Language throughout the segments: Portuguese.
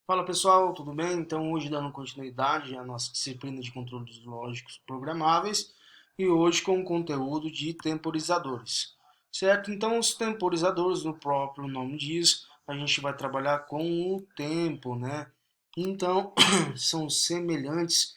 Fala pessoal, tudo bem? Então hoje dando continuidade à nossa disciplina de controles lógicos programáveis e hoje com o conteúdo de temporizadores, certo? Então os temporizadores, no próprio nome diz, a gente vai trabalhar com o tempo, né? Então são semelhantes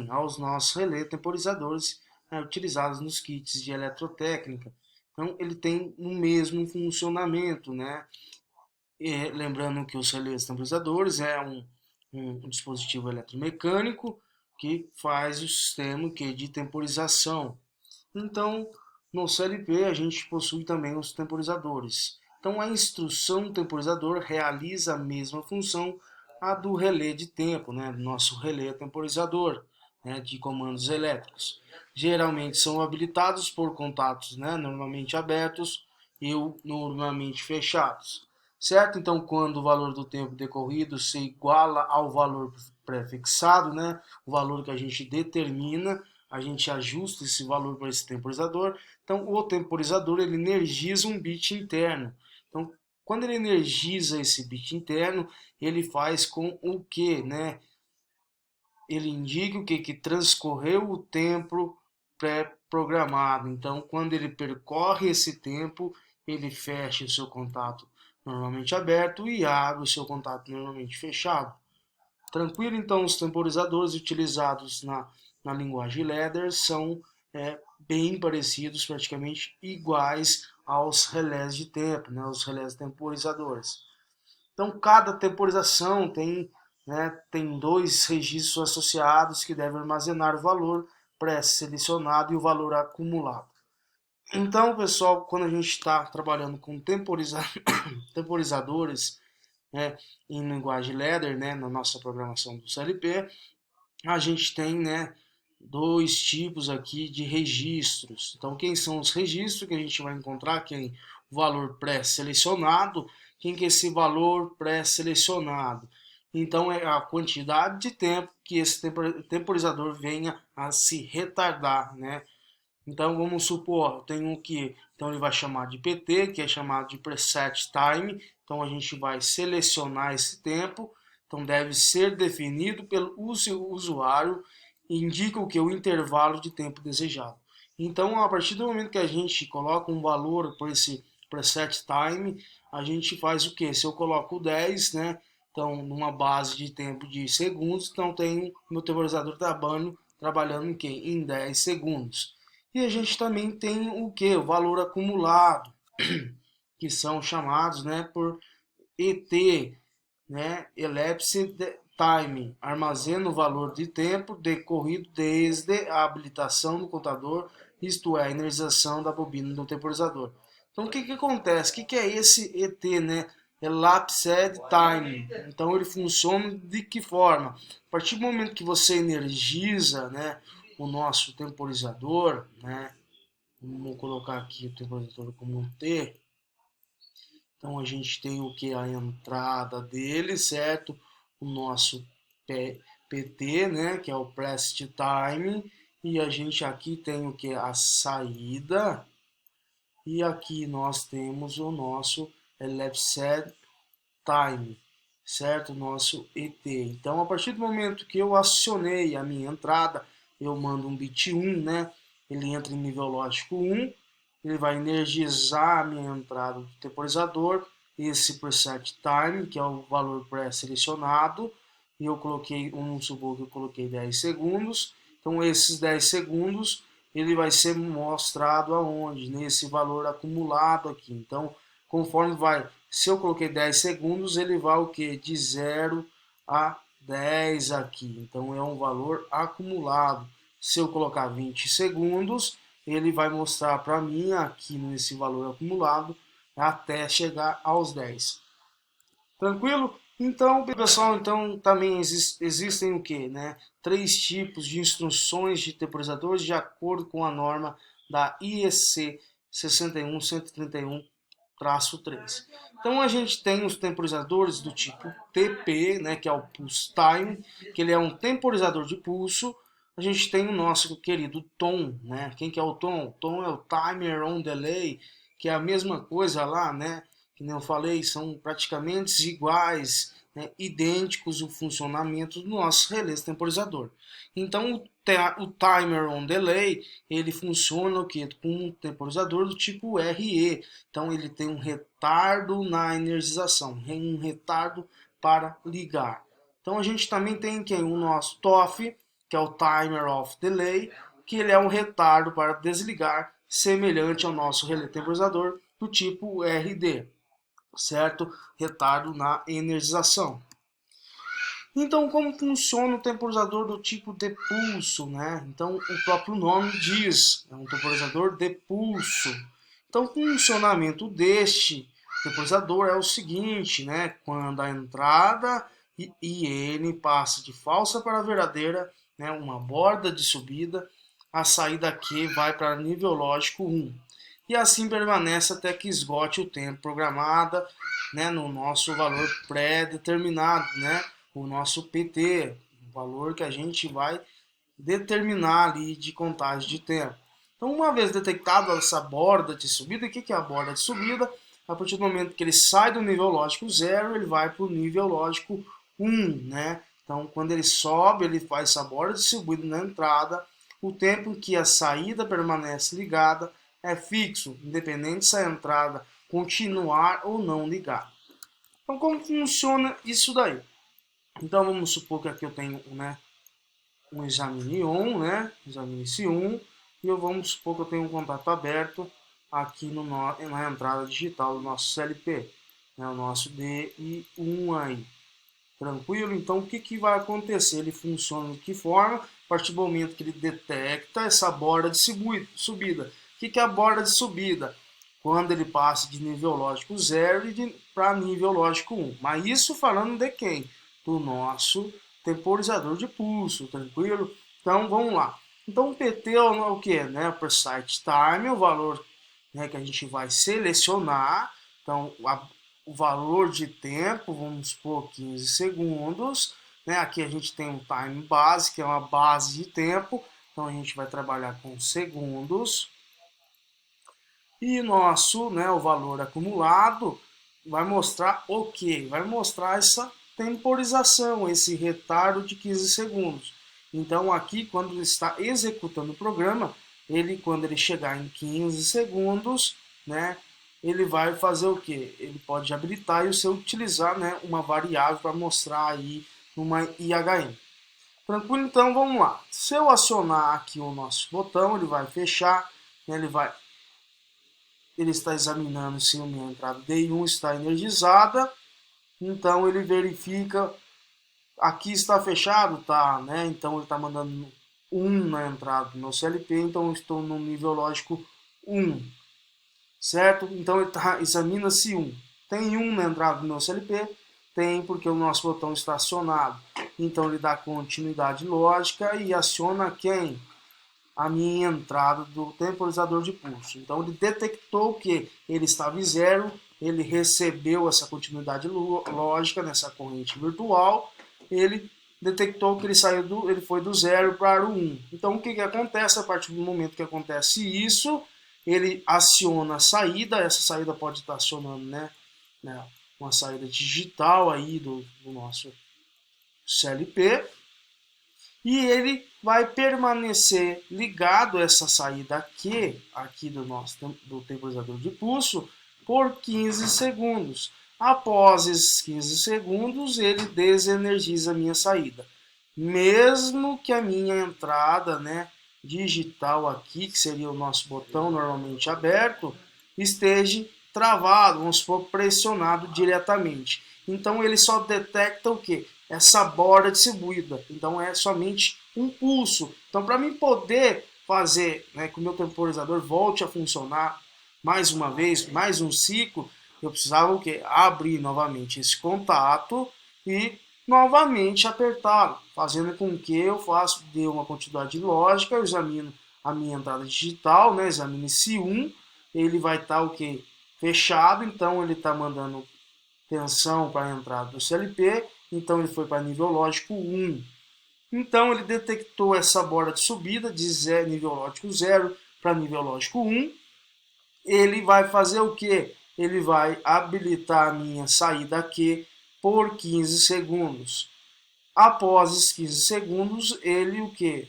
aos nossos relé temporizadores, né, utilizados nos kits de eletrotécnica. Então ele tem o mesmo funcionamento, né? E lembrando que os relés temporizadores é um dispositivo eletromecânico que faz o sistema de temporização. Então, no CLP a gente possui também os temporizadores. Então, a instrução temporizador realiza a mesma função a do relé de tempo, né, do nosso relé temporizador, né, de comandos elétricos. Geralmente são habilitados por contatos, né, normalmente abertos e normalmente fechados. Certo? Então, quando o valor do tempo decorrido se iguala ao valor prefixado, né, o valor que a gente determina, a gente ajusta esse valor para esse temporizador. Então, o temporizador ele energiza um bit interno. Então, quando ele energiza esse bit interno, ele faz com o que, né? Ele indica o que transcorreu o tempo pré-programado. Então, quando ele percorre esse tempo, ele fecha o seu contato normalmente aberto e abre o seu contato normalmente fechado. Tranquilo, então, os temporizadores utilizados na linguagem Ladder são bem parecidos, praticamente iguais aos relés de tempo, né, os relés temporizadores. Então, cada temporização tem dois registros associados que devem armazenar o valor pré-selecionado e o valor acumulado. Então, pessoal, quando a gente está trabalhando com temporizadores, né, em linguagem ladder, né, na nossa programação do CLP, a gente tem, né, dois tipos aqui de registros. Então, quem são os registros que a gente vai encontrar? Quem o valor pré-selecionado, quem que é esse valor pré-selecionado? Então, é a quantidade de tempo que esse temporizador venha a se retardar, né? Então vamos supor, tem um que então ele vai chamar de PT, que é chamado de preset time. Então a gente vai selecionar esse tempo. Então deve ser definido pelo usuário e indica o que o intervalo de tempo desejado. Então a partir do momento que a gente coloca um valor por esse preset time, a gente faz o que? Se eu coloco 10, né? Então numa base de tempo de segundos, então tem o meu temporizador trabalhando em que? Em 10 segundos. E a gente também tem o que? O valor acumulado, que são chamados, né, por ET, né, Elapsed Time, armazena o valor de tempo decorrido desde a habilitação do contador, isto é, a energização da bobina do temporizador. Então o que acontece? O que é esse ET, né? Elapsed Time. Então ele funciona de que forma? A partir do momento que você energiza, né, o nosso temporizador, né? Vamos colocar aqui o temporizador como um T. Então a gente tem o que? A entrada dele, certo? O nosso PT, né? Que é o Prest Time. E a gente aqui tem o que? A saída. E aqui nós temos o nosso Elapsed Time, certo? Nosso ET. Então, a partir do momento que eu acionei a minha entrada, eu mando um bit 1, né? Ele entra em nível lógico 1, ele vai energizar a minha entrada do temporizador, esse preset time, que é o valor pré-selecionado, e eu coloquei, vamos supor que eu coloquei 10 segundos, então esses 10 segundos ele vai ser mostrado aonde? Nesse valor acumulado aqui. Então, conforme vai, se eu coloquei 10 segundos, ele vai o que? De 0 a 10 aqui. Então, é um valor acumulado. Se eu colocar 20 segundos, ele vai mostrar para mim aqui nesse valor acumulado até chegar aos 10. Tranquilo? Então, pessoal, então também existem o que, né? Três tipos de instruções de temporizadores de acordo com a norma da IEC 61131-3. Então a gente tem os temporizadores do tipo TP, né, que é o Pulse Time, que ele é um temporizador de pulso. A gente tem o nosso querido tom, né? Quem que é o tom? O tom é o Timer on Delay, que é a mesma coisa lá, né? Que nem eu falei, são praticamente iguais né, idênticos o funcionamento do nosso relé temporizador. Então o timer on delay ele funciona o que? Com um temporizador do tipo RE. Então ele tem um retardo na energização, um retardo para ligar. Então a gente também tem aqui o nosso TOF, que é o timer of delay, que ele é um retardo para desligar, semelhante ao nosso relé temporizador do tipo RD, certo? Retardo na energização. Então, como funciona o temporizador do tipo de pulso, né? Então, o próprio nome diz, é um temporizador de pulso. Então, o funcionamento deste temporizador é o seguinte, né? Quando a entrada IN passa de falsa para verdadeira, né? Uma borda de subida, a saída Q vai para nível lógico 1. E assim permanece até que esgote o tempo programado, né? No nosso valor pré-determinado, né? O nosso PT, o valor que a gente vai determinar ali de contagem de tempo. Então, uma vez detectada essa borda de subida, o que é a borda de subida? A partir do momento que ele sai do nível lógico 0, ele vai para o nível lógico 1, né? Então, quando ele sobe, ele faz essa borda de subida na entrada, o tempo em que a saída permanece ligada é fixo, independente se a entrada continuar ou não ligada. Então, como funciona isso daí? Então vamos supor que aqui eu tenho, né, um exame on, né, exame C1, e vamos supor que eu tenho um contato aberto aqui na entrada digital do nosso CLP, né, o nosso DI1 aí. Tranquilo? Então o que vai acontecer? Ele funciona de que forma? A partir do momento que ele detecta essa borda de subida. O que é a borda de subida? Quando ele passa de nível lógico 0 para nível lógico 1. Mas isso falando de quem? Do nosso temporizador de pulso, tranquilo? Então vamos lá. Então o PT é o que? Né? O precise time, o valor, né, que a gente vai selecionar. Então o valor de tempo, vamos supor 15 segundos. Né? Aqui a gente tem um time base, que é uma base de tempo. Então a gente vai trabalhar com segundos. E nosso, né, o valor acumulado vai mostrar o quê? Vai mostrar essa temporização, esse retardo de 15 segundos. Então aqui, quando ele está executando o programa, quando ele chegar em 15 segundos, né, ele vai fazer o quê? Ele pode habilitar e você utilizar, né, uma variável para mostrar aí uma IHM. Tranquilo? Então vamos lá. Se eu acionar aqui o nosso botão, ele vai fechar, né, ele está examinando se a minha entrada DI1 está energizada, então ele verifica, aqui está fechado, tá, né? Então ele está mandando 1 na entrada do meu CLP, então eu estou no nível lógico 1, certo? Então ele examina se 1. Tem 1 na entrada do meu CLP? Tem, porque o nosso botão está acionado. Então ele dá continuidade lógica e aciona quem? A minha entrada do temporizador de pulso. Então ele detectou que ele estava em 0, ele recebeu essa continuidade lógica nessa corrente virtual, ele detectou que ele foi do 0 para o 1. Então o que acontece a partir do momento que acontece isso? Ele aciona a saída, essa saída pode estar acionando, né, uma saída digital aí do nosso CLP, e ele vai permanecer ligado a essa saída aqui do temporizador de pulso por 15 segundos. Após esses 15 segundos, ele desenergiza a minha saída. Mesmo que a minha entrada, né, digital aqui, que seria o nosso botão normalmente aberto, esteja travado, vamos supor, pressionado diretamente. Então ele só detecta o que? Essa borda distribuída. Então é somente um pulso. Então para mim poder fazer, né, que o meu temporizador volte a funcionar mais uma vez, mais um ciclo, eu precisava o quê? Abrir novamente esse contato e novamente apertá-lo, fazendo com que eu dê uma quantidade lógica, eu examino a minha entrada digital, né, examino esse 1, ele vai estar o quê? Fechado, então ele está mandando tensão para a entrada do CLP, então ele foi para nível lógico 1. Então ele detectou essa borda de subida de nível lógico 0 para nível lógico 1. Ele vai fazer o que? Ele vai habilitar a minha saída aqui por 15 segundos. Após esses 15 segundos, ele o que?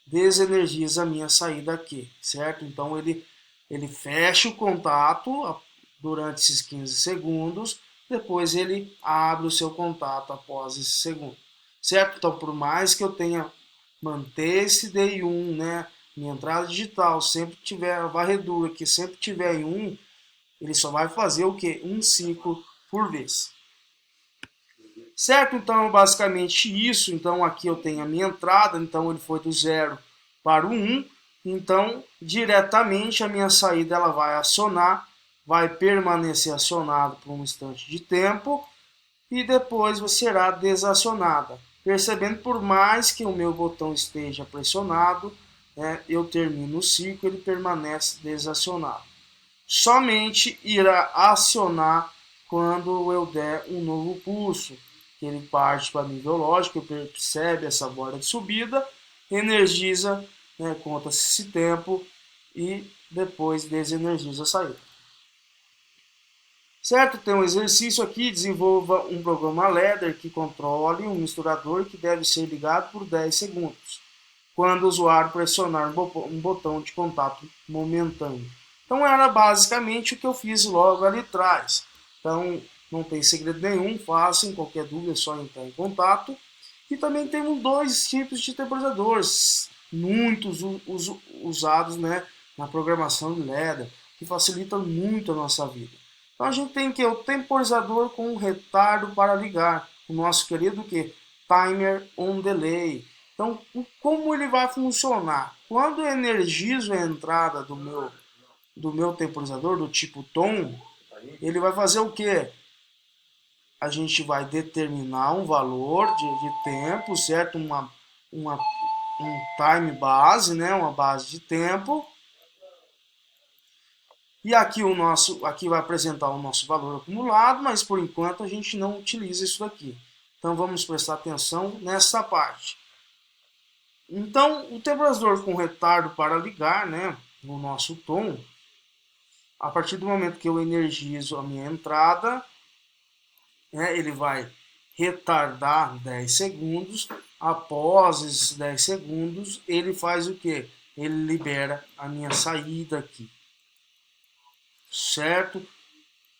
Desenergiza a minha saída aqui, certo? Então ele fecha o contato durante esses 15 segundos, depois ele abre o seu contato após esse segundo, certo? Então, por mais que eu tenha manter esse DI1, né, minha entrada digital sempre tiver a varredura que sempre tiver em 1, ele só vai fazer o que? Um ciclo por vez. Certo? Então, basicamente isso. Então, aqui eu tenho a minha entrada. Então, ele foi do 0 para o 1. Então, diretamente a minha saída ela vai acionar, vai permanecer acionada por um instante de tempo e depois será desacionada. Percebendo, por mais que o meu botão esteja pressionado, né, eu termino o ciclo, ele permanece desacionado. Somente irá acionar quando eu der um novo pulso, que ele parte para nível lógico, percebe essa borda de subida, energiza, né, conta-se esse tempo e depois desenergiza a saída. Certo? Tem um exercício aqui, desenvolva um programa ladder que controle um misturador que deve ser ligado por 10 segundos, quando o usuário pressionar um botão de contato momentâneo. Então era basicamente o que eu fiz logo ali atrás. Então não tem segredo nenhum, façam, qualquer dúvida é só entrar em contato. E também temos dois tipos de temporizadores, muitos usados, né, na programação de ladder, que facilitam muito a nossa vida. Então a gente tem que o temporizador com retardo para ligar, o nosso querido que timer on delay. Então, como ele vai funcionar? Quando eu energizo a entrada do meu temporizador do tipo tom, ele vai fazer o que? A gente vai determinar um valor de tempo, certo? Um time base, né? Uma base de tempo. E aqui vai apresentar o nosso valor acumulado, mas por enquanto a gente não utiliza isso daqui. Então vamos prestar atenção nessa parte. Então o temporizador com retardo para ligar, né, no nosso tom, a partir do momento que eu energizo a minha entrada, né, ele vai retardar 10 segundos. Após esses 10 segundos, ele faz o que? Ele libera a minha saída aqui. Certo?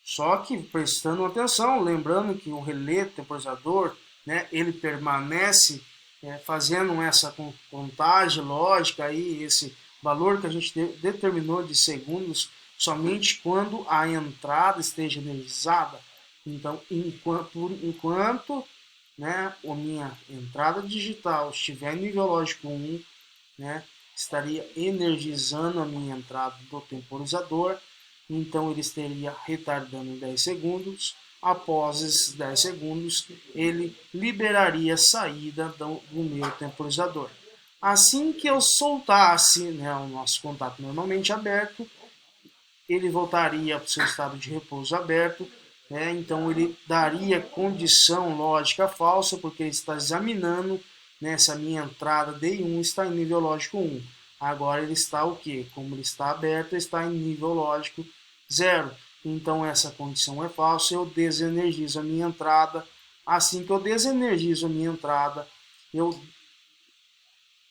Só que prestando atenção, lembrando que o relé temporizador, né, ele permanece fazendo essa contagem lógica aí, esse valor que a gente determinou de segundos, somente quando a entrada esteja energizada. Então, enquanto né, a minha entrada digital estiver em nível lógico 1, né, estaria energizando a minha entrada do temporizador. Então ele estaria retardando em 10 segundos. Após esses 10 segundos, ele liberaria a saída do meu temporizador. Assim que eu soltasse, né, o nosso contato normalmente aberto, ele voltaria para o seu estado de repouso aberto. Né, então ele daria condição lógica falsa, porque ele está examinando, né, se a minha entrada DI1 está em nível lógico 1. Agora ele está o quê? Como ele está aberto, ele está em nível lógico 0. Então essa condição é falsa, eu desenergizo a minha entrada. Assim que eu desenergizo a minha entrada, eu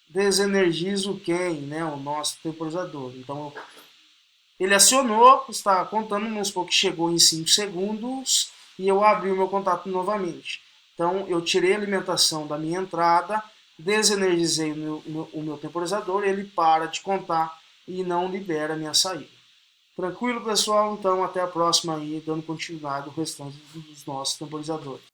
desenergizo quem? Né? O nosso temporizador. Então ele acionou, está contando, vamos supor que chegou em 5 segundos e eu abri o meu contato novamente. Então eu tirei a alimentação da minha entrada, desenergizei o meu temporizador, ele para de contar e não libera a minha saída. Tranquilo, pessoal? Então, até a próxima aí, dando continuidade ao restante dos nossos temporizadores.